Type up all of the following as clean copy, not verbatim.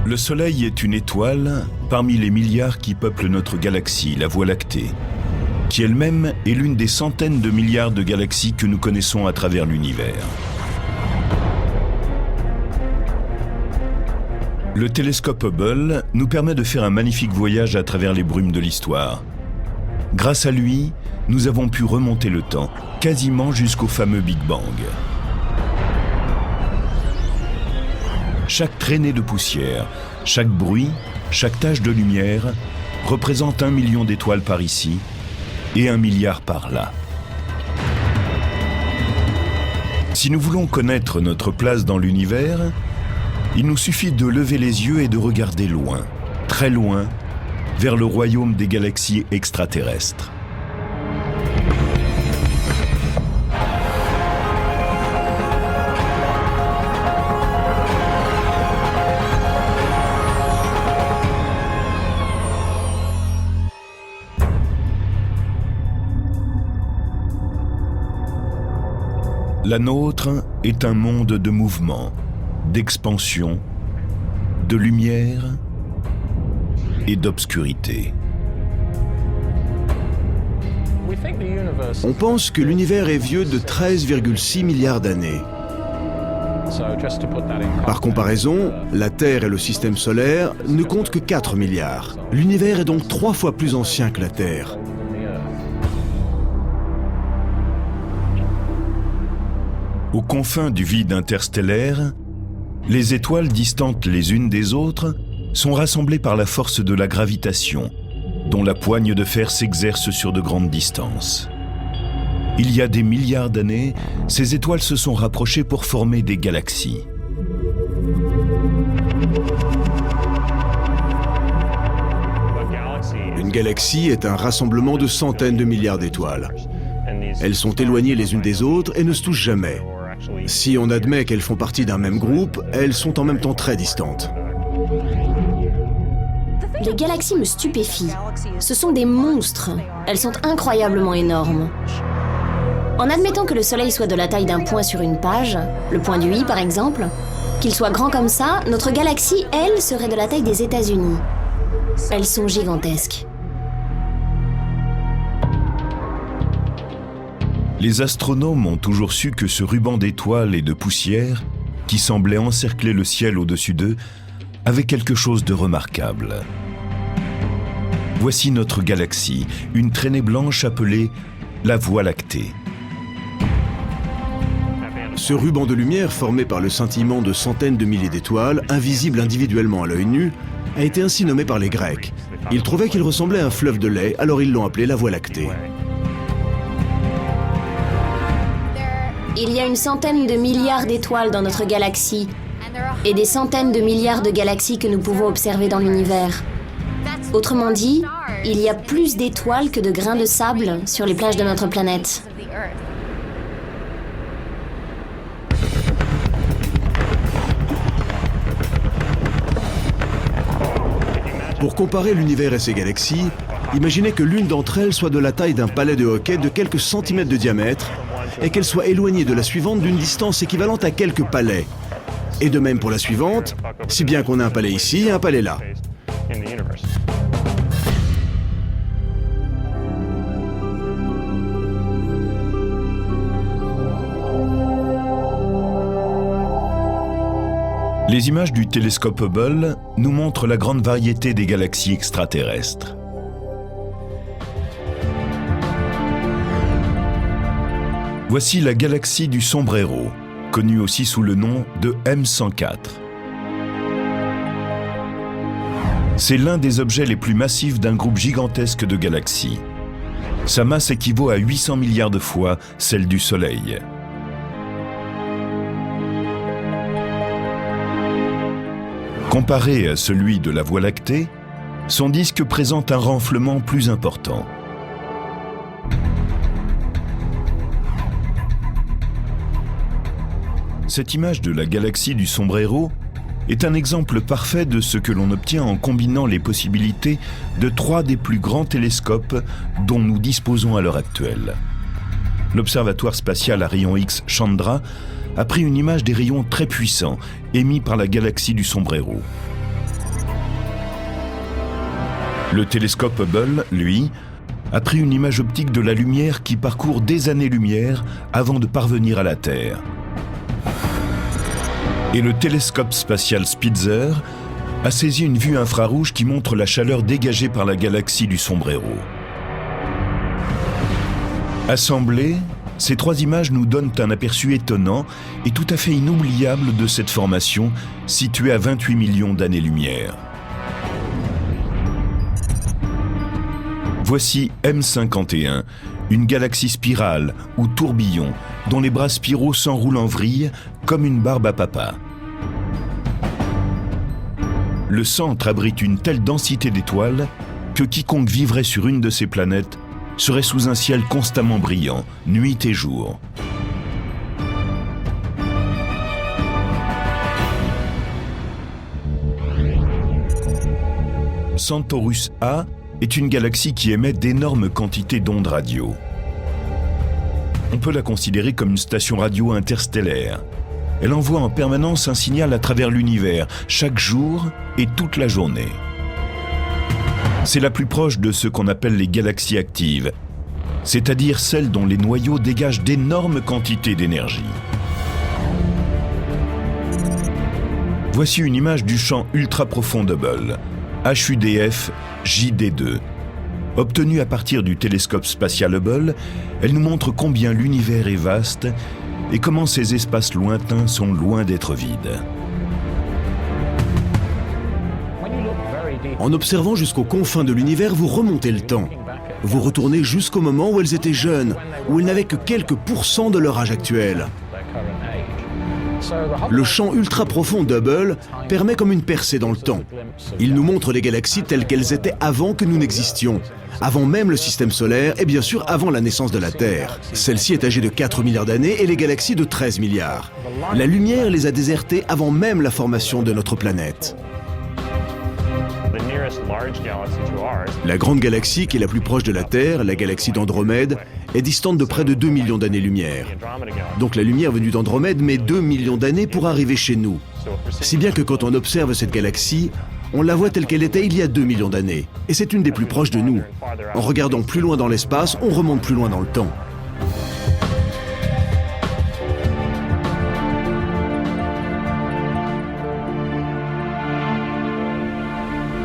Le Soleil est une étoile parmi les milliards qui peuplent notre galaxie, la Voie lactée, qui elle-même est l'une des centaines de milliards de galaxies que nous connaissons à travers l'univers. Le télescope Hubble nous permet de faire un magnifique voyage à travers les brumes de l'histoire. Grâce à lui, nous avons pu remonter le temps, quasiment jusqu'au fameux Big Bang. Chaque traînée de poussière, chaque bruit, chaque tache de lumière représente 1 million d'étoiles par ici et 1 milliard par là. Si nous voulons connaître notre place dans l'univers, il nous suffit de lever les yeux et de regarder loin, très loin, vers le royaume des galaxies extraterrestres. La nôtre est un monde de mouvement, d'expansion, de lumière et d'obscurité. On pense que l'univers est vieux de 13,6 milliards d'années. Par comparaison, la Terre et le système solaire ne comptent que 4 milliards. L'univers est donc 3 fois plus ancien que la Terre. Aux confins du vide interstellaire, les étoiles distantes les unes des autres sont rassemblées par la force de la gravitation, dont la poigne de fer s'exerce sur de grandes distances. Il y a des milliards d'années, ces étoiles se sont rapprochées pour former des galaxies. Une galaxie est un rassemblement de centaines de milliards d'étoiles. Elles sont éloignées les unes des autres et ne se touchent jamais. Si on admet qu'elles font partie d'un même groupe, elles sont en même temps très distantes. Les galaxies me stupéfient. Ce sont des monstres. Elles sont incroyablement énormes. En admettant que le Soleil soit de la taille d'un point sur une page, le point du i par exemple, qu'il soit grand comme ça, notre galaxie, elle, serait de la taille des États-Unis. Elles sont gigantesques. Les astronomes ont toujours su que ce ruban d'étoiles et de poussière, qui semblait encercler le ciel au-dessus d'eux, avait quelque chose de remarquable. Voici notre galaxie, une traînée blanche appelée la Voie lactée. Ce ruban de lumière formé par le scintillement de centaines de milliers d'étoiles, invisible individuellement à l'œil nu, a été ainsi nommé par les Grecs. Ils trouvaient qu'il ressemblait à un fleuve de lait, alors ils l'ont appelé la Voie lactée. Il y a une centaine de milliards d'étoiles dans notre galaxie et des centaines de milliards de galaxies que nous pouvons observer dans l'univers. Autrement dit, il y a plus d'étoiles que de grains de sable sur les plages de notre planète. Pour comparer l'univers et ses galaxies, imaginez que l'une d'entre elles soit de la taille d'un palais de hockey de quelques centimètres de diamètre et qu'elle soit éloignée de la suivante d'une distance équivalente à quelques palais. Et de même pour la suivante, si bien qu'on a un palais ici et un palais là. Les images du télescope Hubble nous montrent la grande variété des galaxies extraterrestres. Voici la galaxie du Sombrero, connue aussi sous le nom de M104. C'est l'un des objets les plus massifs d'un groupe gigantesque de galaxies. Sa masse équivaut à 800 milliards de fois celle du Soleil. Comparé à celui de la Voie lactée, son disque présente un renflement plus important. Cette image de la galaxie du Sombrero est un exemple parfait de ce que l'on obtient en combinant les possibilités de 3 des plus grands télescopes dont nous disposons à l'heure actuelle. L'observatoire spatial à rayons X Chandra a pris une image des rayons très puissants émis par la galaxie du Sombrero. Le télescope Hubble, lui, a pris une image optique de la lumière qui parcourt des années-lumière avant de parvenir à la Terre. Et le télescope spatial Spitzer a saisi une vue infrarouge qui montre la chaleur dégagée par la galaxie du sombrero. Assemblées, ces trois images nous donnent un aperçu étonnant et tout à fait inoubliable de cette formation située à 28 millions d'années-lumière. Voici M51, une galaxie spirale ou tourbillon dont les bras spiraux s'enroulent en vrille comme une barbe à papa. Le centre abrite une telle densité d'étoiles que quiconque vivrait sur une de ces planètes serait sous un ciel constamment brillant, nuit et jour. Centaurus A est une galaxie qui émet d'énormes quantités d'ondes radio. On peut la considérer comme une station radio interstellaire. Elle envoie en permanence un signal à travers l'univers, chaque jour et toute la journée. C'est la plus proche de ce qu'on appelle les galaxies actives, c'est-à-dire celles dont les noyaux dégagent d'énormes quantités d'énergie. Voici une image du champ ultra-profond d'Hubble, HUDF JD2. Obtenue à partir du télescope spatial Hubble, elle nous montre combien l'univers est vaste et comment ces espaces lointains sont loin d'être vides. En observant jusqu'aux confins de l'univers, vous remontez le temps. Vous retournez jusqu'au moment où elles étaient jeunes, où elles n'avaient que quelques pourcents de leur âge actuel. Le champ ultra-profond d'Hubble permet comme une percée dans le temps. Il nous montre les galaxies telles qu'elles étaient avant que nous n'existions, avant même le système solaire et bien sûr avant la naissance de la Terre. Celle-ci est âgée de 4 milliards d'années et les galaxies de 13 milliards. La lumière les a désertées avant même la formation de notre planète. La grande galaxie qui est la plus proche de la Terre, la galaxie d'Andromède, est distante de près de 2 millions d'années-lumière. Donc la lumière venue d'Andromède met 2 millions d'années pour arriver chez nous. Si bien que quand on observe cette galaxie, on la voit telle qu'elle était il y a 2 millions d'années. Et c'est une des plus proches de nous. En regardant plus loin dans l'espace, on remonte plus loin dans le temps.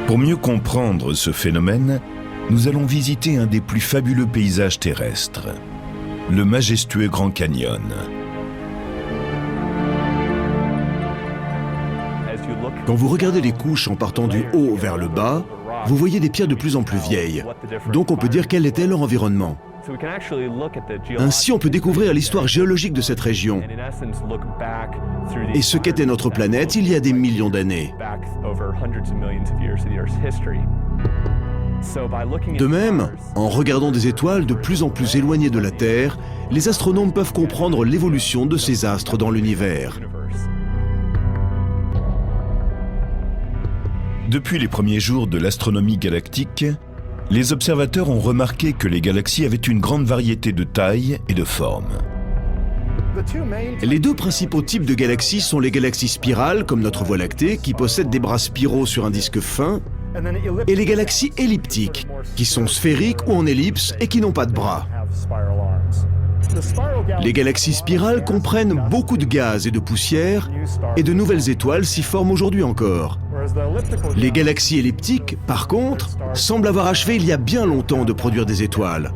Pour mieux comprendre ce phénomène, nous allons visiter un des plus fabuleux paysages terrestres, le majestueux Grand Canyon. Quand vous regardez les couches en partant du haut vers le bas, vous voyez des pierres de plus en plus vieilles. Donc on peut dire quel était leur environnement. Ainsi, on peut découvrir l'histoire géologique de cette région et ce qu'était notre planète il y a des millions d'années. De même, en regardant des étoiles de plus en plus éloignées de la Terre, les astronomes peuvent comprendre l'évolution de ces astres dans l'univers. Depuis les premiers jours de l'astronomie galactique, les observateurs ont remarqué que les galaxies avaient une grande variété de tailles et de formes. Les deux principaux types de galaxies sont les galaxies spirales, comme notre Voie lactée, qui possèdent des bras spiraux sur un disque fin, et les galaxies elliptiques, qui sont sphériques ou en ellipse et qui n'ont pas de bras. Les galaxies spirales comprennent beaucoup de gaz et de poussière, et de nouvelles étoiles s'y forment aujourd'hui encore. Les galaxies elliptiques, par contre, semblent avoir achevé il y a bien longtemps de produire des étoiles.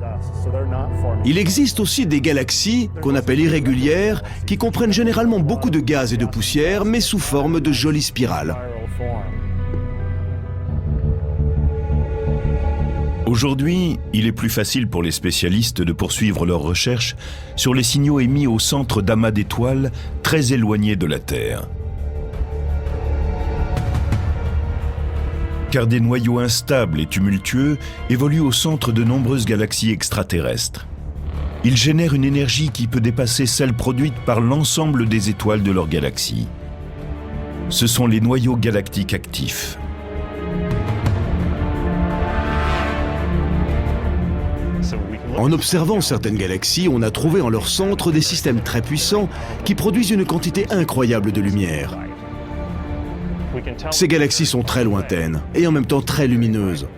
Il existe aussi des galaxies, qu'on appelle irrégulières, qui comprennent généralement beaucoup de gaz et de poussière, mais sous forme de jolies spirales. Aujourd'hui, il est plus facile pour les spécialistes de poursuivre leurs recherches sur les signaux émis au centre d'amas d'étoiles très éloignés de la Terre. Car des noyaux instables et tumultueux évoluent au centre de nombreuses galaxies extraterrestres. Ils génèrent une énergie qui peut dépasser celle produite par l'ensemble des étoiles de leur galaxie. Ce sont les noyaux galactiques actifs. En observant certaines galaxies, on a trouvé en leur centre des systèmes très puissants qui produisent une quantité incroyable de lumière. Ces galaxies sont très lointaines et en même temps très lumineuses.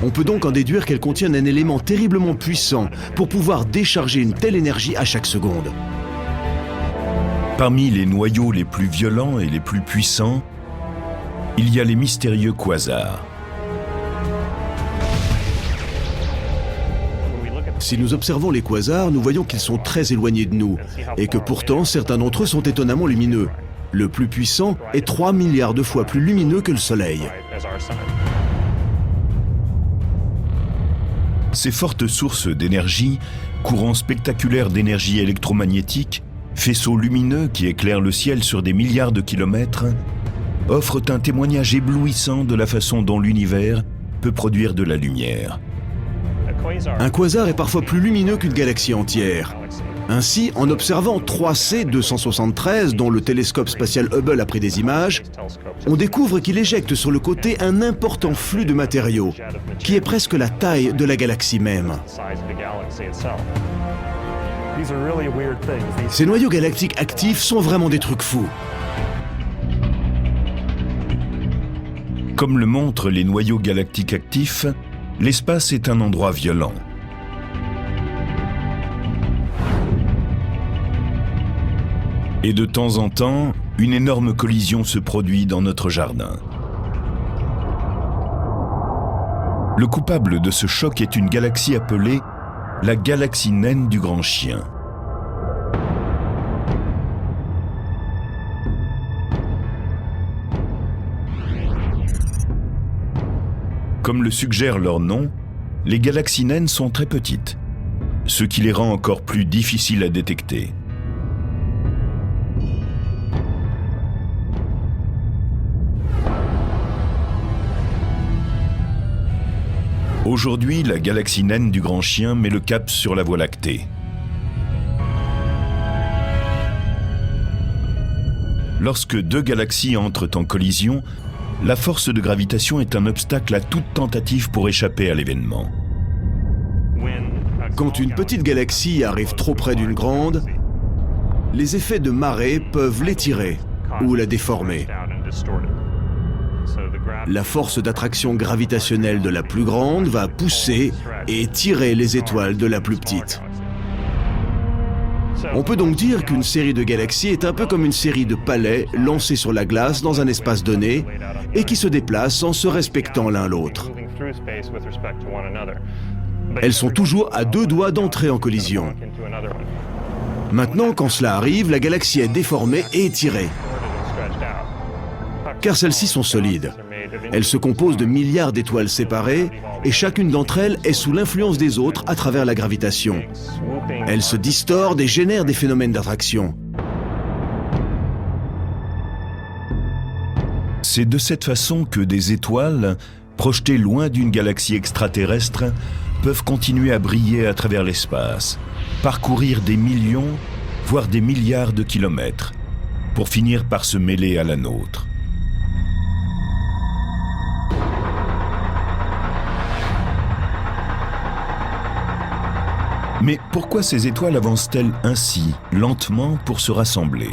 On peut donc en déduire qu'elles contiennent un élément terriblement puissant pour pouvoir décharger une telle énergie à chaque seconde. Parmi les noyaux les plus violents et les plus puissants, il y a les mystérieux quasars. Si nous observons les quasars, nous voyons qu'ils sont très éloignés de nous et que pourtant certains d'entre eux sont étonnamment lumineux. Le plus puissant est 3 milliards de fois plus lumineux que le Soleil. Ces fortes sources d'énergie, courants spectaculaires d'énergie électromagnétique, faisceaux lumineux qui éclairent le ciel sur des milliards de kilomètres, offrent un témoignage éblouissant de la façon dont l'univers peut produire de la lumière. Un quasar est parfois plus lumineux qu'une galaxie entière. Ainsi, en observant 3C 273, dont le télescope spatial Hubble a pris des images, on découvre qu'il éjecte sur le côté un important flux de matériaux, qui est presque la taille de la galaxie même. Ces noyaux galactiques actifs sont vraiment des trucs fous. Comme le montrent les noyaux galactiques actifs, l'espace est un endroit violent. Et de temps en temps, une énorme collision se produit dans notre jardin. Le coupable de ce choc est une galaxie appelée la galaxie naine du Grand Chien. Comme le suggère leur nom, les galaxies naines sont très petites, ce qui les rend encore plus difficiles à détecter. Aujourd'hui, la galaxie naine du Grand Chien met le cap sur la Voie lactée. Lorsque deux galaxies entrent en collision, la force de gravitation est un obstacle à toute tentative pour échapper à l'événement. Quand une petite galaxie arrive trop près d'une grande, les effets de marée peuvent l'étirer ou la déformer. La force d'attraction gravitationnelle de la plus grande va pousser et tirer les étoiles de la plus petite. On peut donc dire qu'une série de galaxies est un peu comme une série de palets lancés sur la glace dans un espace donné et qui se déplacent en se respectant l'un l'autre. Elles sont toujours à 2 doigts d'entrer en collision. Maintenant, quand cela arrive, la galaxie est déformée et étirée. Car celles-ci sont solides. Elles se composent de milliards d'étoiles séparées et chacune d'entre elles est sous l'influence des autres à travers la gravitation. Elles se distordent et génèrent des phénomènes d'attraction. C'est de cette façon que des étoiles, projetées loin d'une galaxie extraterrestre, peuvent continuer à briller à travers l'espace, parcourir des millions, voire des milliards de kilomètres, pour finir par se mêler à la nôtre. Mais pourquoi ces étoiles avancent-elles ainsi, lentement, pour se rassembler?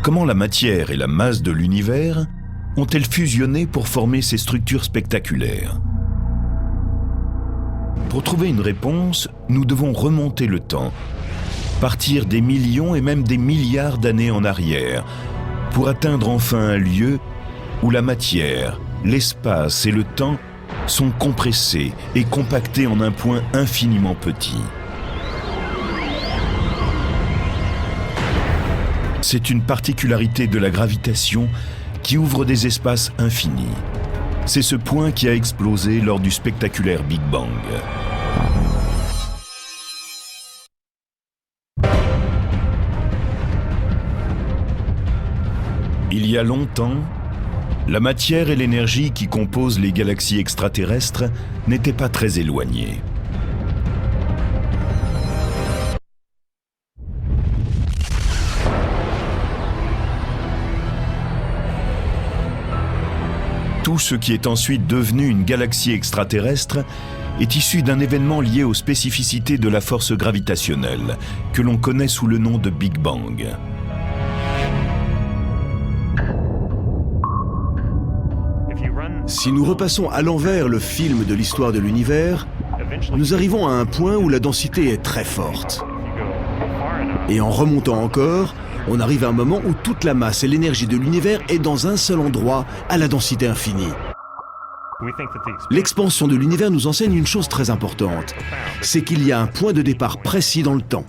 Comment la matière et la masse de l'univers ont-elles fusionné pour former ces structures spectaculaires? Pour trouver une réponse, nous devons remonter le temps, partir des millions et même des milliards d'années en arrière, pour atteindre enfin un lieu où la matière, l'espace et le temps sont compressés et compactés en un point infiniment petit. C'est une particularité de la gravitation qui ouvre des espaces infinis. C'est ce point qui a explosé lors du spectaculaire Big Bang. Il y a longtemps, la matière et l'énergie qui composent les galaxies extraterrestres n'étaient pas très éloignées. Tout ce qui est ensuite devenu une galaxie extraterrestre est issu d'un événement lié aux spécificités de la force gravitationnelle, que l'on connaît sous le nom de Big Bang. Si nous repassons à l'envers le film de l'histoire de l'univers, nous arrivons à un point où la densité est très forte. Et en remontant encore, on arrive à un moment où toute la masse et l'énergie de l'univers est dans un seul endroit, à la densité infinie. L'expansion de l'univers nous enseigne une chose très importante, c'est qu'il y a un point de départ précis dans le temps.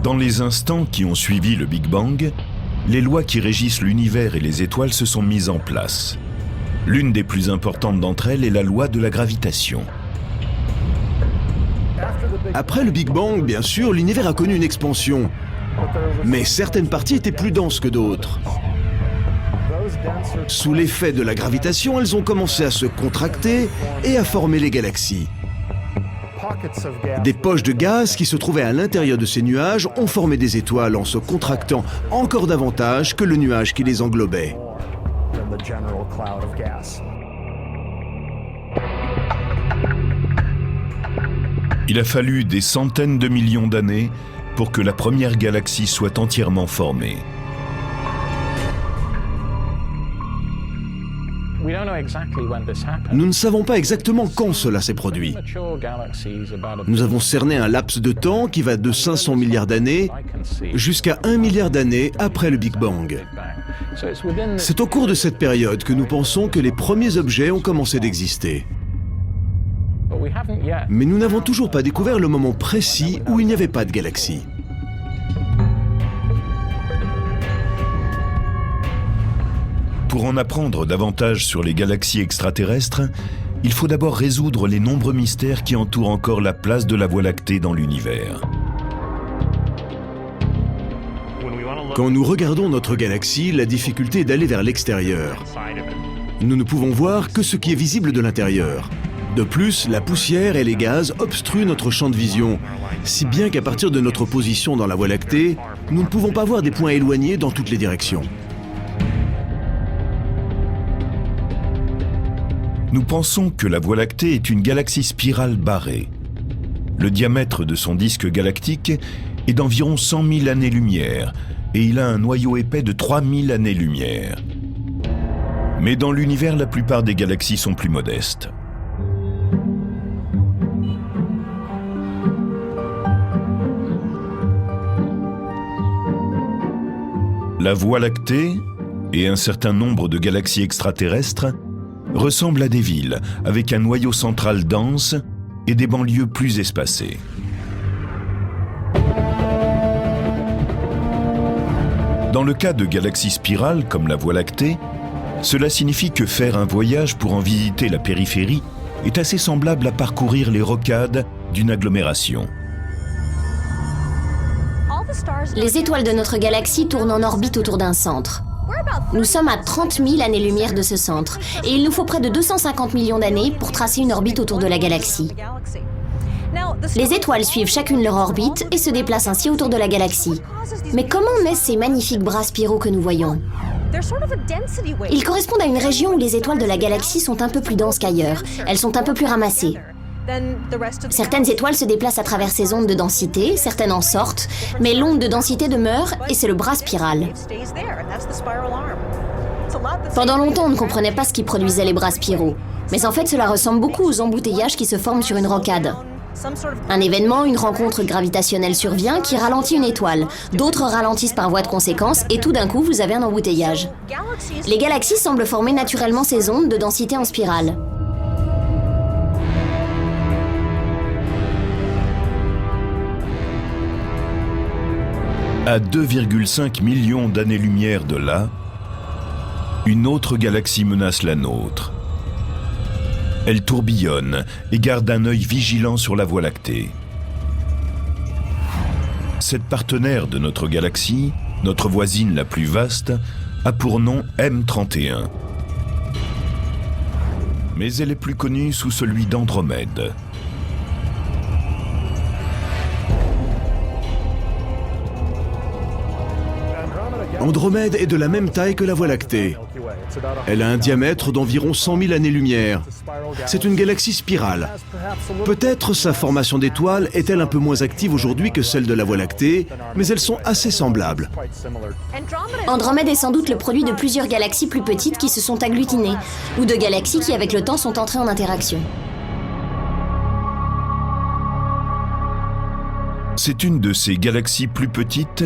Dans les instants qui ont suivi le Big Bang, les lois qui régissent l'univers et les étoiles se sont mises en place. L'une des plus importantes d'entre elles est la loi de la gravitation. Après le Big Bang, bien sûr, l'univers a connu une expansion. Mais certaines parties étaient plus denses que d'autres. Sous l'effet de la gravitation, elles ont commencé à se contracter et à former les galaxies. Des poches de gaz qui se trouvaient à l'intérieur de ces nuages ont formé des étoiles en se contractant encore davantage que le nuage qui les englobait. Il a fallu des centaines de millions d'années pour que la première galaxie soit entièrement formée. Nous ne savons pas exactement quand cela s'est produit. Nous avons cerné un laps de temps qui va de 500 milliards d'années jusqu'à 1 milliard d'années après le Big Bang. C'est au cours de cette période que nous pensons que les premiers objets ont commencé d'exister. Mais nous n'avons toujours pas découvert le moment précis où il n'y avait pas de galaxie. Pour en apprendre davantage sur les galaxies extraterrestres, il faut d'abord résoudre les nombreux mystères qui entourent encore la place de la Voie lactée dans l'univers. Quand nous regardons notre galaxie, la difficulté est d'aller vers l'extérieur. Nous ne pouvons voir que ce qui est visible de l'intérieur. De plus, la poussière et les gaz obstruent notre champ de vision, si bien qu'à partir de notre position dans la Voie lactée, nous ne pouvons pas voir des points éloignés dans toutes les directions. Nous pensons que la Voie lactée est une galaxie spirale barrée. Le diamètre de son disque galactique est d'environ 100 000 années-lumière et il a un noyau épais de 3000 années-lumière. Mais dans l'univers, la plupart des galaxies sont plus modestes. La Voie lactée et un certain nombre de galaxies extraterrestres ressemblent à des villes avec un noyau central dense et des banlieues plus espacées. Dans le cas de galaxies spirales comme la Voie lactée, cela signifie que faire un voyage pour en visiter la périphérie est assez semblable à parcourir les rocades d'une agglomération. Les étoiles de notre galaxie tournent en orbite autour d'un centre. Nous sommes à 30 000 années-lumière de ce centre, et il nous faut près de 250 millions d'années pour tracer une orbite autour de la galaxie. Les étoiles suivent chacune leur orbite et se déplacent ainsi autour de la galaxie. Mais comment naissent ces magnifiques bras spiraux que nous voyons ? Ils correspondent à une région où les étoiles de la galaxie sont un peu plus denses qu'ailleurs. Elles sont un peu plus ramassées. Certaines étoiles se déplacent à travers ces ondes de densité, certaines en sortent, mais l'onde de densité demeure et c'est le bras spiral. Pendant longtemps, on ne comprenait pas ce qui produisait les bras spiraux. Mais en fait, cela ressemble beaucoup aux embouteillages qui se forment sur une rocade. Un événement, une rencontre gravitationnelle survient qui ralentit une étoile. D'autres ralentissent par voie de conséquence et tout d'un coup, vous avez un embouteillage. Les galaxies semblent former naturellement ces ondes de densité en spirale. À 2,5 millions d'années-lumière de là, une autre galaxie menace la nôtre. Elle tourbillonne et garde un œil vigilant sur la Voie lactée. Cette partenaire de notre galaxie, notre voisine la plus vaste, a pour nom M31. Mais elle est plus connue sous celui d'Andromède. Andromède est de la même taille que la Voie lactée. Elle a un diamètre d'environ 100 000 années-lumière. C'est une galaxie spirale. Peut-être sa formation d'étoiles est-elle un peu moins active aujourd'hui que celle de la Voie lactée, mais elles sont assez semblables. Andromède est sans doute le produit de plusieurs galaxies plus petites qui se sont agglutinées, ou de galaxies qui avec le temps sont entrées en interaction. C'est une de ces galaxies plus petites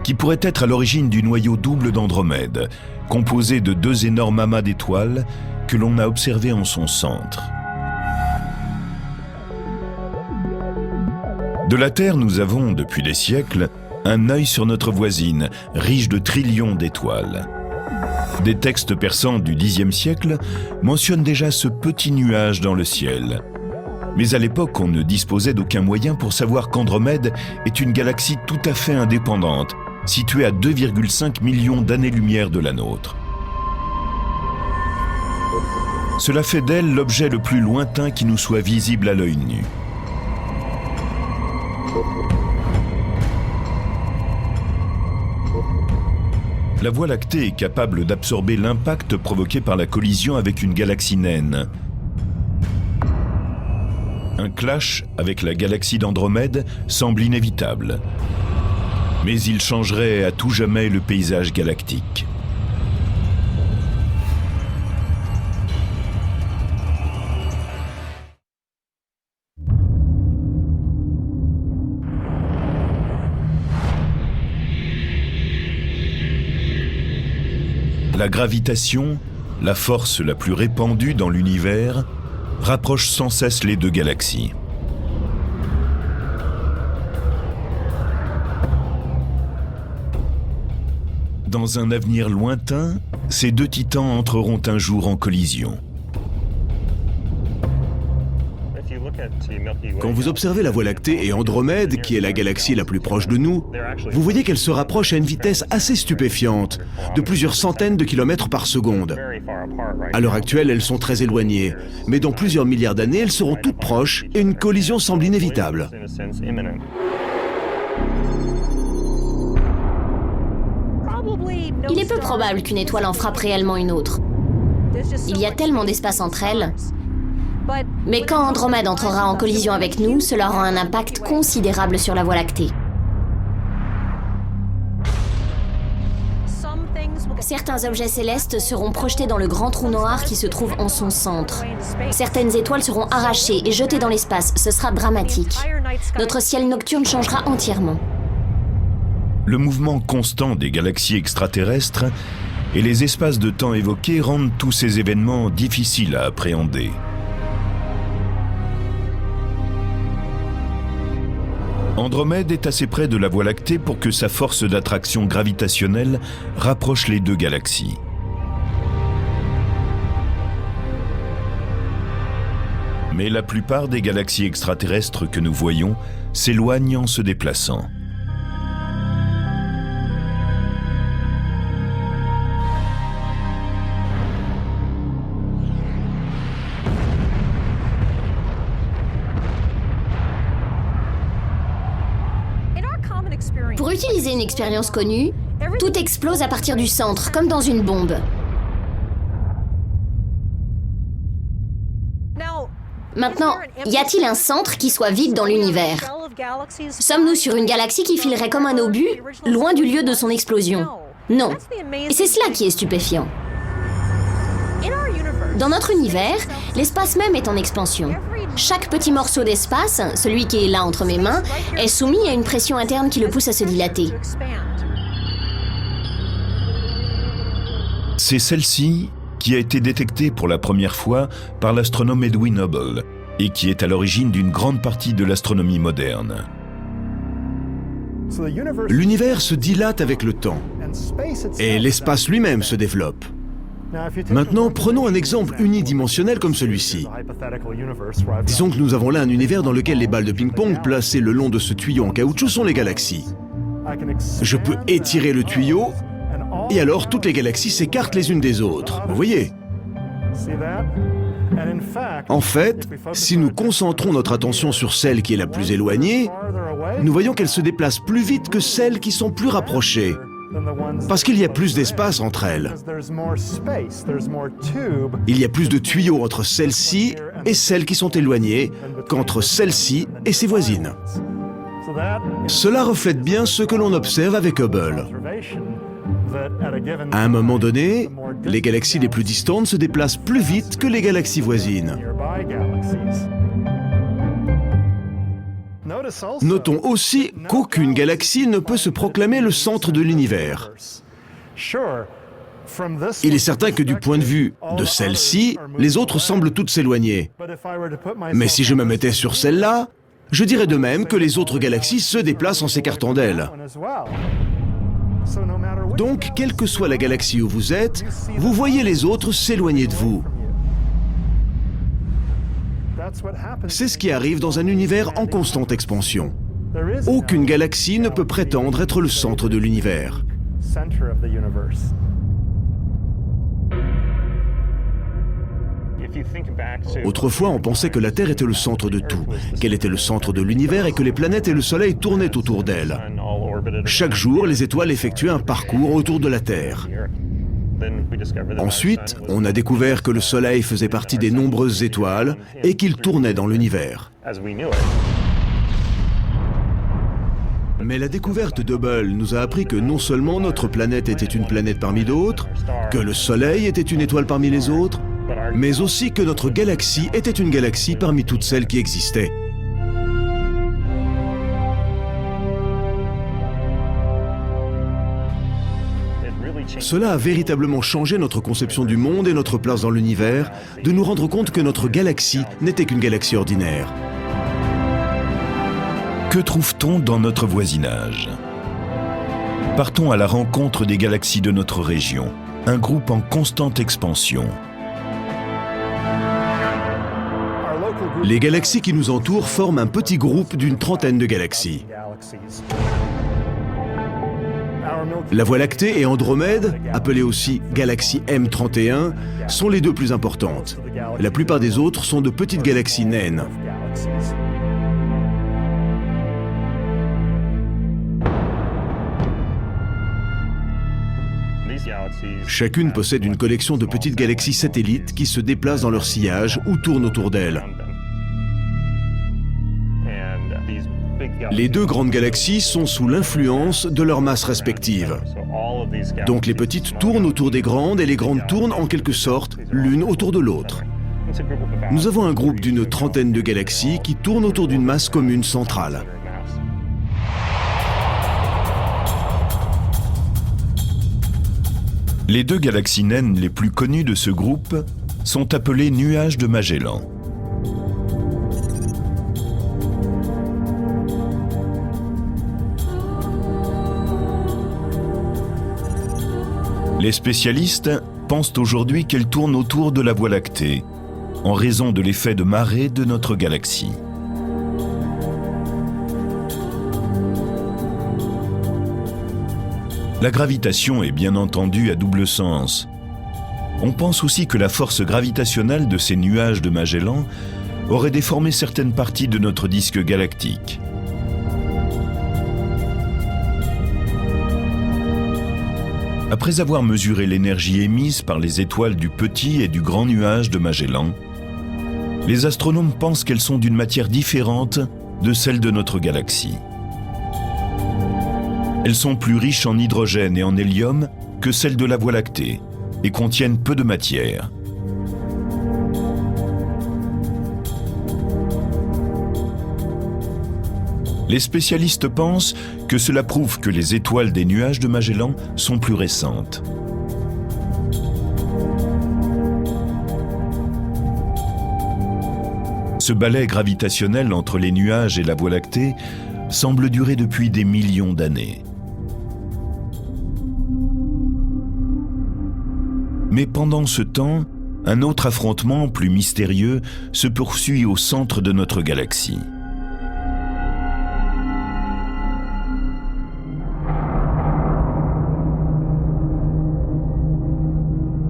qui pourrait être à l'origine du noyau double d'Andromède, composé de 2 énormes amas d'étoiles que l'on a observés en son centre. De la Terre, nous avons, depuis des siècles, un œil sur notre voisine, riche de trillions d'étoiles. Des textes persans du Xe siècle mentionnent déjà ce petit nuage dans le ciel. Mais à l'époque, on ne disposait d'aucun moyen pour savoir qu'Andromède est une galaxie tout à fait indépendante, située à 2,5 millions d'années-lumière de la nôtre. Cela fait d'elle l'objet le plus lointain qui nous soit visible à l'œil nu. La Voie lactée est capable d'absorber l'impact provoqué par la collision avec une galaxie naine. Un clash avec la galaxie d'Andromède semble inévitable. Mais il changerait à tout jamais le paysage galactique. La gravitation, la force la plus répandue dans l'univers, rapproche sans cesse les deux galaxies. Dans un avenir lointain, ces deux titans entreront un jour en collision. Quand vous observez la Voie lactée et Andromède, qui est la galaxie la plus proche de nous, vous voyez qu'elles se rapprochent à une vitesse assez stupéfiante, de plusieurs centaines de kilomètres par seconde. À l'heure actuelle, elles sont très éloignées, mais dans plusieurs milliards d'années, elles seront toutes proches et une collision semble inévitable. Il est peu probable qu'une étoile en frappe réellement une autre. Il y a tellement d'espace entre elles. Mais quand Andromède entrera en collision avec nous, cela aura un impact considérable sur la Voie lactée. Certains objets célestes seront projetés dans le grand trou noir qui se trouve en son centre. Certaines étoiles seront arrachées et jetées dans l'espace. Ce sera dramatique. Notre ciel nocturne changera entièrement. Le mouvement constant des galaxies extraterrestres et les espaces de temps évoqués rendent tous ces événements difficiles à appréhender. Andromède est assez près de la Voie lactée pour que sa force d'attraction gravitationnelle rapproche les deux galaxies. Mais la plupart des galaxies extraterrestres que nous voyons s'éloignent en se déplaçant. Pour utiliser une expérience connue, tout explose à partir du centre, comme dans une bombe. Maintenant, y a-t-il un centre qui soit vide dans l'univers? Sommes-nous sur une galaxie qui filerait comme un obus, loin du lieu de son explosion? Non. Et c'est cela qui est stupéfiant. Dans notre univers, l'espace même est en expansion. Chaque petit morceau d'espace, celui qui est là entre mes mains, est soumis à une pression interne qui le pousse à se dilater. C'est celle-ci qui a été détectée pour la première fois par l'astronome Edwin Hubble et qui est à l'origine d'une grande partie de l'astronomie moderne. L'univers se dilate avec le temps et l'espace lui-même se développe. Maintenant, prenons un exemple unidimensionnel comme celui-ci. Disons que nous avons là un univers dans lequel les balles de ping-pong placées le long de ce tuyau en caoutchouc sont les galaxies. Je peux étirer le tuyau et alors toutes les galaxies s'écartent les unes des autres. Vous voyez ? En fait, si nous concentrons notre attention sur celle qui est la plus éloignée, nous voyons qu'elle se déplace plus vite que celles qui sont plus rapprochées. Parce qu'il y a plus d'espace entre elles. Il y a plus de tuyaux entre celles-ci et celles qui sont éloignées qu'entre celles-ci et ses voisines. Cela reflète bien ce que l'on observe avec Hubble. À un moment donné, les galaxies les plus distantes se déplacent plus vite que les galaxies voisines. Notons aussi qu'aucune galaxie ne peut se proclamer le centre de l'univers. Il est certain que du point de vue de celle-ci, les autres semblent toutes s'éloigner. Mais si je me mettais sur celle-là, je dirais de même que les autres galaxies se déplacent en s'écartant d'elle. Donc, quelle que soit la galaxie où vous êtes, vous voyez les autres s'éloigner de vous. C'est ce qui arrive dans un univers en constante expansion. Aucune galaxie ne peut prétendre être le centre de l'univers. Autrefois, on pensait que la Terre était le centre de tout, qu'elle était le centre de l'univers et que les planètes et le Soleil tournaient autour d'elle. Chaque jour, les étoiles effectuaient un parcours autour de la Terre. Ensuite, on a découvert que le Soleil faisait partie des nombreuses étoiles et qu'il tournait dans l'univers. Mais la découverte d'Hubble nous a appris que non seulement notre planète était une planète parmi d'autres, que le Soleil était une étoile parmi les autres, mais aussi que notre galaxie était une galaxie parmi toutes celles qui existaient. Cela a véritablement changé notre conception du monde et notre place dans l'univers, de nous rendre compte que notre galaxie n'était qu'une galaxie ordinaire. Que trouve-t-on dans notre voisinage? Partons à la rencontre des galaxies de notre région, un groupe en constante expansion. Les galaxies qui nous entourent forment un petit groupe d'une trentaine de galaxies. La Voie lactée et Andromède, appelées aussi galaxie M31, sont les deux plus importantes. La plupart des autres sont de petites galaxies naines. Chacune possède une collection de petites galaxies satellites qui se déplacent dans leur sillage ou tournent autour d'elles. Les deux grandes galaxies sont sous l'influence de leurs masses respectives. Donc les petites tournent autour des grandes et les grandes tournent en quelque sorte l'une autour de l'autre. Nous avons un groupe d'une trentaine de galaxies qui tournent autour d'une masse commune centrale. Les deux galaxies naines les plus connues de ce groupe sont appelées nuages de Magellan. Les spécialistes pensent aujourd'hui qu'elles tournent autour de la Voie lactée, en raison de l'effet de marée de notre galaxie. La gravitation est bien entendu à double sens. On pense aussi que la force gravitationnelle de ces nuages de Magellan aurait déformé certaines parties de notre disque galactique. Après avoir mesuré l'énergie émise par les étoiles du petit et du grand nuage de Magellan, les astronomes pensent qu'elles sont d'une matière différente de celle de notre galaxie. Elles sont plus riches en hydrogène et en hélium que celles de la Voie lactée et contiennent peu de matière. Les spécialistes pensent que cela prouve que les étoiles des nuages de Magellan sont plus récentes. Ce balai gravitationnel entre les nuages et la Voie lactée semble durer depuis des millions d'années. Mais pendant ce temps, un autre affrontement plus mystérieux se poursuit au centre de notre galaxie.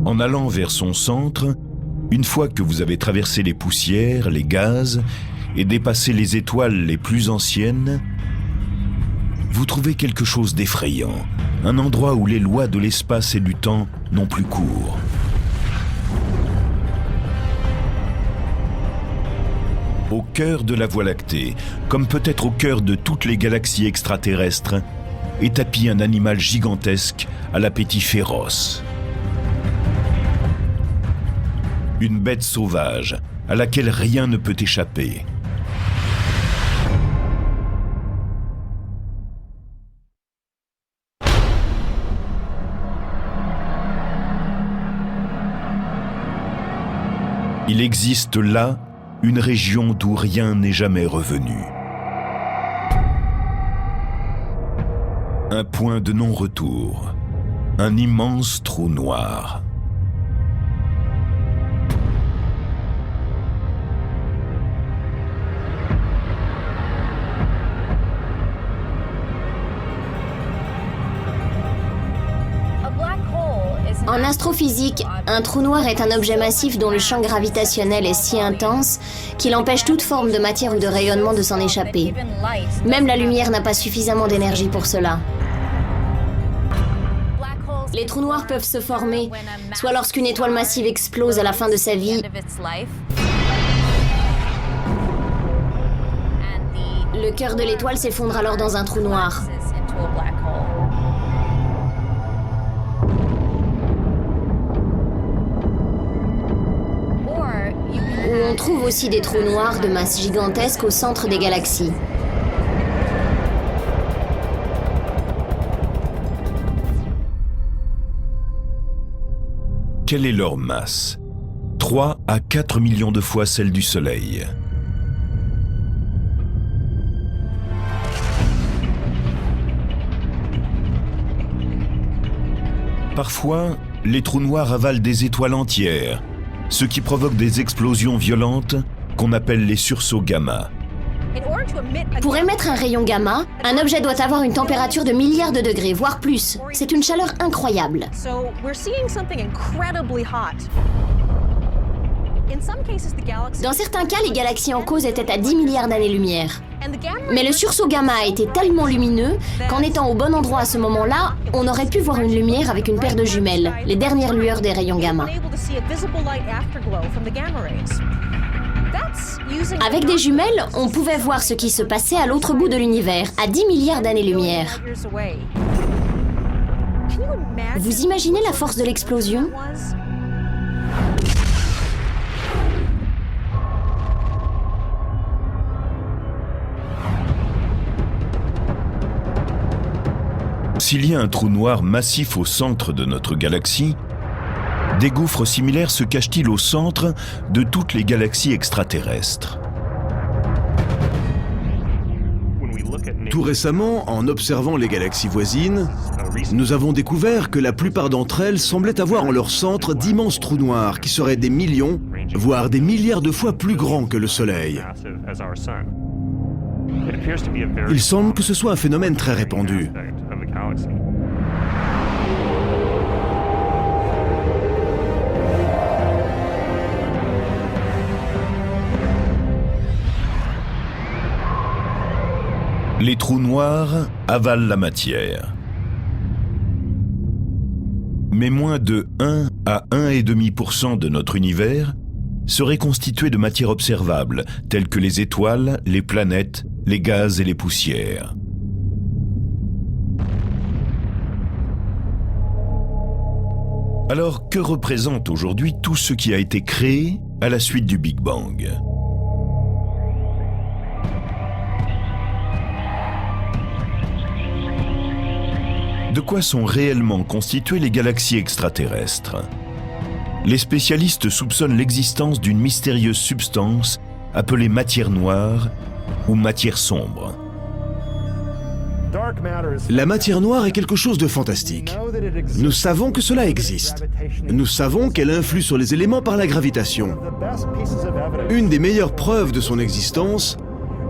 En allant vers son centre, une fois que vous avez traversé les poussières, les gaz et dépassé les étoiles les plus anciennes, vous trouvez quelque chose d'effrayant, un endroit où les lois de l'espace et du temps n'ont plus cours. Au cœur de la Voie lactée, comme peut-être au cœur de toutes les galaxies extraterrestres, est tapi un animal gigantesque à l'appétit féroce. Une bête sauvage à laquelle rien ne peut échapper. Il existe là une région d'où rien n'est jamais revenu. Un point de non-retour, un immense trou noir. En astrophysique, un trou noir est un objet massif dont le champ gravitationnel est si intense qu'il empêche toute forme de matière ou de rayonnement de s'en échapper. Même la lumière n'a pas suffisamment d'énergie pour cela. Les trous noirs peuvent se former, soit lorsqu'une étoile massive explose à la fin de sa vie, le cœur de l'étoile s'effondre alors dans un trou noir. On trouve aussi des trous noirs de masse gigantesque au centre des galaxies. Quelle est leur masse? 3 à 4 millions de fois celle du Soleil. Parfois, les trous noirs avalent des étoiles entières, ce qui provoque des explosions violentes qu'on appelle les sursauts gamma. Pour émettre un rayon gamma, un objet doit avoir une température de milliards de degrés, voire plus. C'est une chaleur incroyable. Dans certains cas, les galaxies en cause étaient à 10 milliards d'années-lumière. Mais le sursaut gamma a été tellement lumineux qu'en étant au bon endroit à ce moment-là, on aurait pu voir une lumière avec une paire de jumelles, les dernières lueurs des rayons gamma. Avec des jumelles, on pouvait voir ce qui se passait à l'autre bout de l'univers, à 10 milliards d'années-lumière. Vous imaginez la force de l'explosion ? S'il y a un trou noir massif au centre de notre galaxie, des gouffres similaires se cachent-ils au centre de toutes les galaxies extraterrestres? Tout récemment, en observant les galaxies voisines, nous avons découvert que la plupart d'entre elles semblaient avoir en leur centre d'immenses trous noirs qui seraient des millions, voire des milliards de fois plus grands que le Soleil. Il semble que ce soit un phénomène très répandu. Les trous noirs avalent la matière. Mais moins de 1 à 1,5% de notre univers serait constitué de matière observable, telles que les étoiles, les planètes, les gaz et les poussières. Alors, que représente aujourd'hui tout ce qui a été créé à la suite du Big Bang ? De quoi sont réellement constituées les galaxies extraterrestres? Les spécialistes soupçonnent l'existence d'une mystérieuse substance appelée matière noire ou matière sombre. La matière noire est quelque chose de fantastique. Nous savons que cela existe. Nous savons qu'elle influe sur les éléments par la gravitation. Une des meilleures preuves de son existence,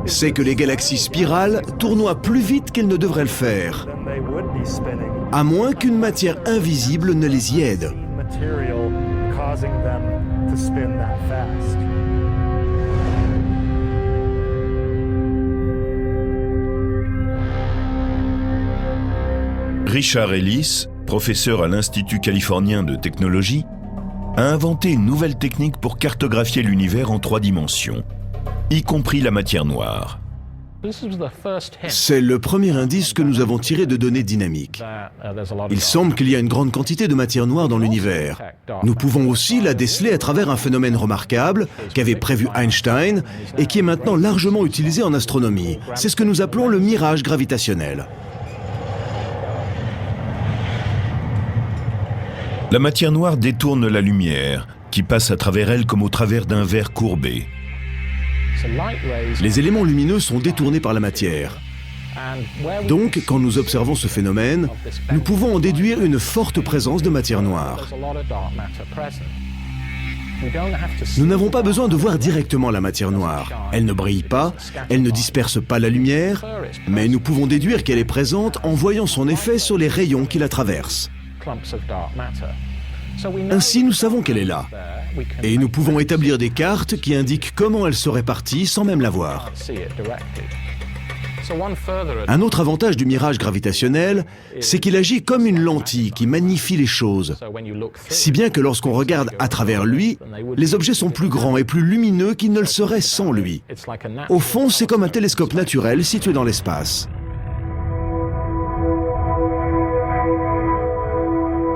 c'est que les galaxies spirales tournoient plus vite qu'elles ne devraient le faire, à moins qu'une matière invisible ne les y aide. Richard Ellis, professeur à l'Institut californien de technologie, a inventé une nouvelle technique pour cartographier l'univers en 3 dimensions, y compris la matière noire. C'est le premier indice que nous avons tiré de données dynamiques. Il semble qu'il y a une grande quantité de matière noire dans l'univers. Nous pouvons aussi la déceler à travers un phénomène remarquable qu'avait prévu Einstein et qui est maintenant largement utilisé en astronomie. C'est ce que nous appelons le mirage gravitationnel. La matière noire détourne la lumière, qui passe à travers elle comme au travers d'un verre courbé. Les éléments lumineux sont détournés par la matière. Donc, quand nous observons ce phénomène, nous pouvons en déduire une forte présence de matière noire. Nous n'avons pas besoin de voir directement la matière noire. Elle ne brille pas, elle ne disperse pas la lumière, mais nous pouvons déduire qu'elle est présente en voyant son effet sur les rayons qui la traversent. Ainsi, nous savons qu'elle est là. Et nous pouvons établir des cartes qui indiquent comment elle se répartit sans même la voir. Un autre avantage du mirage gravitationnel, c'est qu'il agit comme une lentille qui magnifie les choses. Si bien que lorsqu'on regarde à travers lui, les objets sont plus grands et plus lumineux qu'ils ne le seraient sans lui. Au fond, c'est comme un télescope naturel situé dans l'espace.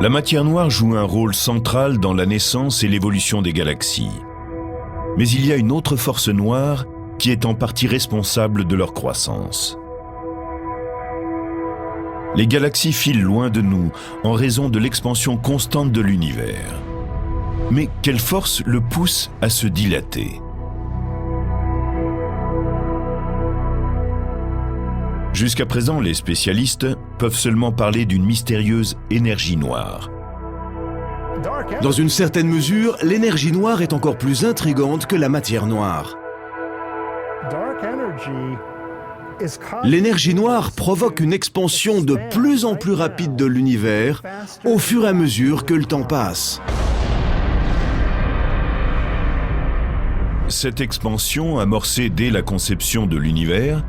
La matière noire joue un rôle central dans la naissance et l'évolution des galaxies. Mais il y a une autre force noire qui est en partie responsable de leur croissance. Les galaxies filent loin de nous en raison de l'expansion constante de l'univers. Mais quelle force le pousse à se dilater ? Jusqu'à présent, les spécialistes peuvent seulement parler d'une mystérieuse énergie noire. Dans une certaine mesure, l'énergie noire est encore plus intrigante que la matière noire. L'énergie noire provoque une expansion de plus en plus rapide de l'univers au fur et à mesure que le temps passe. Cette expansion, amorcée dès la conception de l'univers,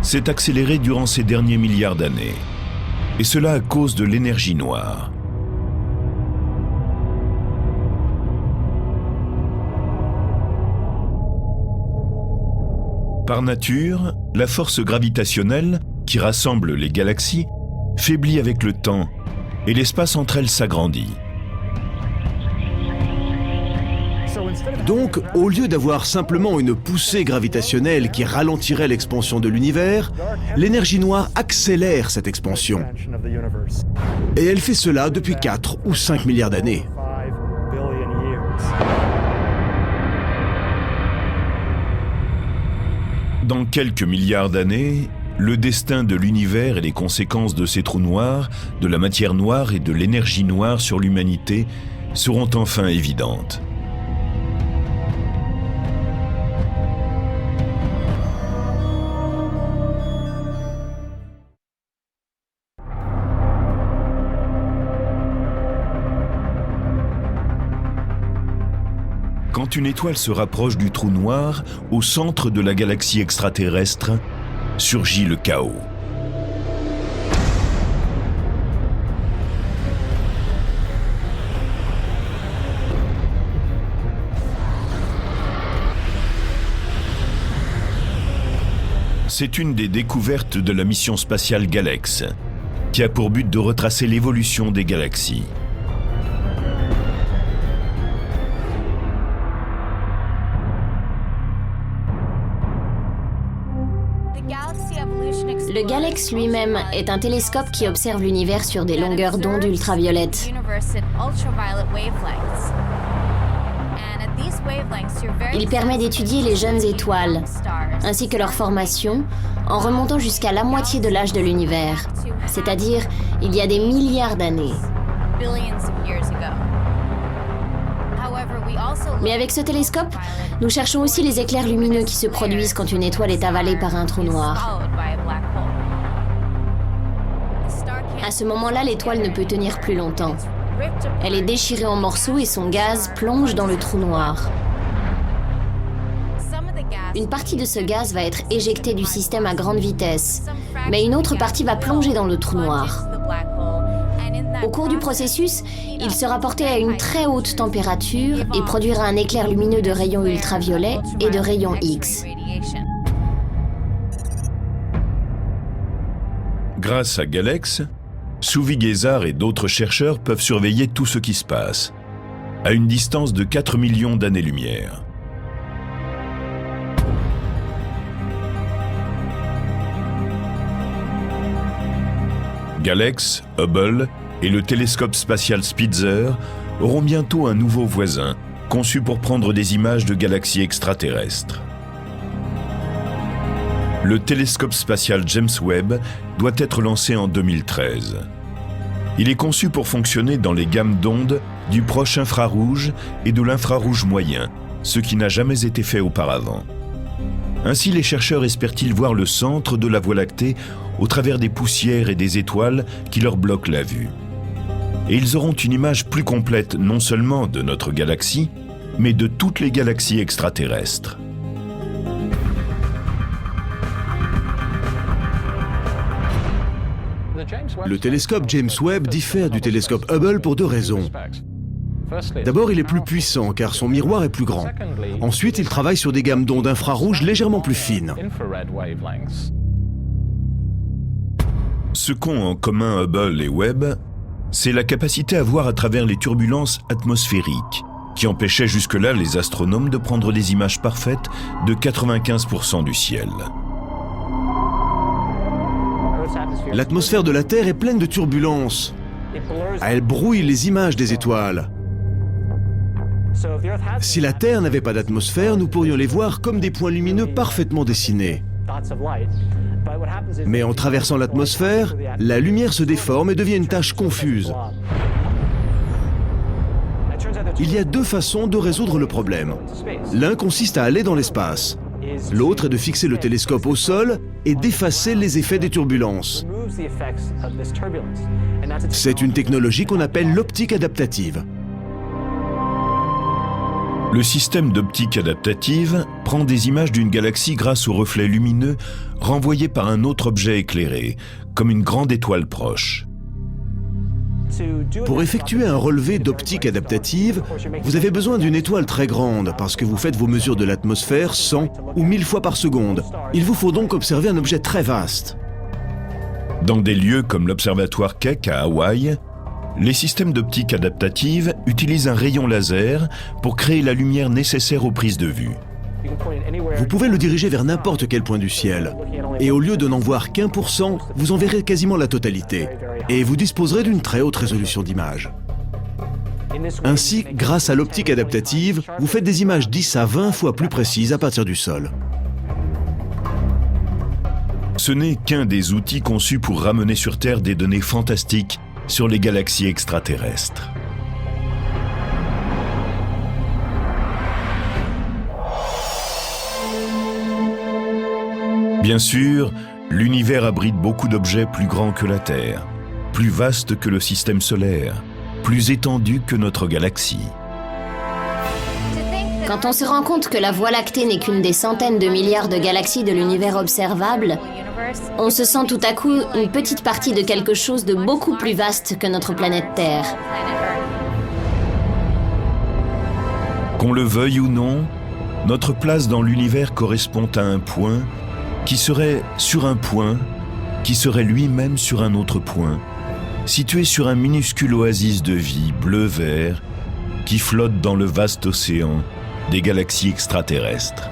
s'est accélérée durant ces derniers milliards d'années. Et cela à cause de l'énergie noire. Par nature, la force gravitationnelle, qui rassemble les galaxies, faiblit avec le temps et l'espace entre elles s'agrandit. Donc, au lieu d'avoir simplement une poussée gravitationnelle qui ralentirait l'expansion de l'univers, l'énergie noire accélère cette expansion. Et elle fait cela depuis 4 ou 5 milliards d'années. Dans quelques milliards d'années, le destin de l'univers et les conséquences de ces trous noirs, de la matière noire et de l'énergie noire sur l'humanité seront enfin évidentes. Quand une étoile se rapproche du trou noir, au centre de la galaxie extraterrestre, surgit le chaos. C'est une des découvertes de la mission spatiale Galex, qui a pour but de retracer l'évolution des galaxies. Le Galex lui-même est un télescope qui observe l'univers sur des longueurs d'onde ultraviolettes. Il permet d'étudier les jeunes étoiles, ainsi que leur formation, en remontant jusqu'à la moitié de l'âge de l'univers, c'est-à-dire il y a des milliards d'années. Mais avec ce télescope, nous cherchons aussi les éclairs lumineux qui se produisent quand une étoile est avalée par un trou noir. À ce moment-là, l'étoile ne peut tenir plus longtemps. Elle est déchirée en morceaux et son gaz plonge dans le trou noir. Une partie de ce gaz va être éjectée du système à grande vitesse, mais une autre partie va plonger dans le trou noir. Au cours du processus, il sera porté à une très haute température et produira un éclair lumineux de rayons ultraviolets et de rayons X. Grâce à Galex, Suvi Guézard et d'autres chercheurs peuvent surveiller tout ce qui se passe, à une distance de 4 millions d'années-lumière. Galex, Hubble et le télescope spatial Spitzer auront bientôt un nouveau voisin, conçu pour prendre des images de galaxies extraterrestres. Le télescope spatial James Webb doit être lancé en 2013. Il est conçu pour fonctionner dans les gammes d'ondes du proche infrarouge et de l'infrarouge moyen, ce qui n'a jamais été fait auparavant. Ainsi, les chercheurs espèrent-ils voir le centre de la Voie lactée au travers des poussières et des étoiles qui leur bloquent la vue. Et ils auront une image plus complète non seulement de notre galaxie, mais de toutes les galaxies extraterrestres. Le télescope James Webb diffère du télescope Hubble pour 2 raisons. D'abord, il est plus puissant car son miroir est plus grand. Ensuite, il travaille sur des gammes d'ondes infrarouges légèrement plus fines. Ce qu'ont en commun Hubble et Webb, c'est la capacité à voir à travers les turbulences atmosphériques, qui empêchaient jusque-là les astronomes de prendre des images parfaites de 95% du ciel. L'atmosphère de la Terre est pleine de turbulences. Elle brouille les images des étoiles. Si la Terre n'avait pas d'atmosphère, nous pourrions les voir comme des points lumineux parfaitement dessinés. Mais en traversant l'atmosphère, la lumière se déforme et devient une tache confuse. Il y a 2 façons de résoudre le problème. L'un consiste à aller dans l'espace. L'autre est de fixer le télescope au sol et d'effacer les effets des turbulences. C'est une technologie qu'on appelle l'optique adaptative. Le système d'optique adaptative prend des images d'une galaxie grâce aux reflets lumineux renvoyés par un autre objet éclairé, comme une grande étoile proche. Pour effectuer un relevé d'optique adaptative, vous avez besoin d'une étoile très grande parce que vous faites vos mesures de l'atmosphère 100 ou 1000 fois par seconde. Il vous faut donc observer un objet très vaste. Dans des lieux comme l'observatoire Keck à Hawaï, les systèmes d'optique adaptative utilisent un rayon laser pour créer la lumière nécessaire aux prises de vue. Vous pouvez le diriger vers n'importe quel point du ciel. Et au lieu de n'en voir qu'1%, vous en verrez quasiment la totalité. Et vous disposerez d'une très haute résolution d'image. Ainsi, grâce à l'optique adaptative, vous faites des images 10 à 20 fois plus précises à partir du sol. Ce n'est qu'un des outils conçus pour ramener sur Terre des données fantastiques sur les galaxies extraterrestres. Bien sûr, l'univers abrite beaucoup d'objets plus grands que la Terre, plus vastes que le système solaire, plus étendus que notre galaxie. Quand on se rend compte que la Voie lactée n'est qu'une des centaines de milliards de galaxies de l'univers observable, on se sent tout à coup une petite partie de quelque chose de beaucoup plus vaste que notre planète Terre. Qu'on le veuille ou non, notre place dans l'univers correspond à un point qui serait sur un point, qui serait lui-même sur un autre point, situé sur un minuscule oasis de vie bleu-vert qui flotte dans le vaste océan des galaxies extraterrestres.